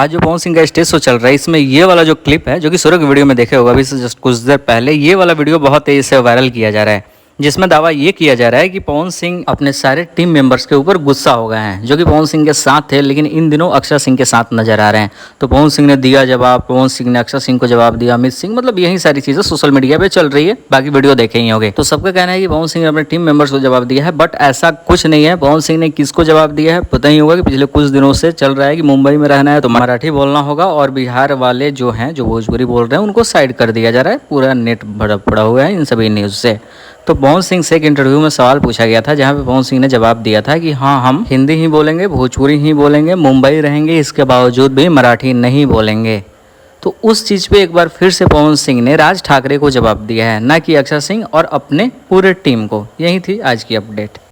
आज जो पवन सिंह का स्टेज शो चल रहा है, इसमें ये वाला जो क्लिप है, जो कि सूर्य की वीडियो में देखे होगा अभी से जस्ट कुछ देर पहले, ये वाला वीडियो बहुत तेजी से वायरल किया जा रहा है, जिसमें दावा ये किया जा रहा है कि पवन सिंह अपने सारे टीम मेंबर्स के ऊपर गुस्सा हो गए हैं, जो कि पवन सिंह के साथ थे लेकिन इन दिनों अक्षय सिंह के साथ नजर आ रहे हैं। तो पवन सिंह ने दिया जवाब, पवन सिंह ने अक्षय सिंह को जवाब दिया, अमित सिंह, मतलब यही सारी चीजें सोशल मीडिया पे चल रही है। बाकी वीडियो देखे ही होंगे। तो सबका कहना है कि पवन सिंह ने अपने टीम मेंबर्स को जवाब दिया है, बट ऐसा कुछ नहीं है। पवन सिंह ने किसको जवाब दिया है पता ही होगा कि पिछले कुछ दिनों से चल रहा है कि मुंबई में रहना है तो मराठी बोलना होगा, और बिहार वाले जो हैं जो भोजपुरी बोल रहे हैं उनको साइड कर दिया जा रहा है। पूरा नेट भरा पड़ा हुआ है इन सभी न्यूज से। तो पवन सिंह से एक इंटरव्यू में सवाल पूछा गया था, जहां पे पवन सिंह ने जवाब दिया था कि हाँ, हम हिंदी ही बोलेंगे, भोजपुरी ही बोलेंगे, मुंबई रहेंगे, इसके बावजूद भी मराठी नहीं बोलेंगे। तो उस चीज़ पे एक बार फिर से पवन सिंह ने राज ठाकरे को जवाब दिया है, ना कि अक्षय सिंह और अपने पूरे टीम को। यही थी आज की अपडेट।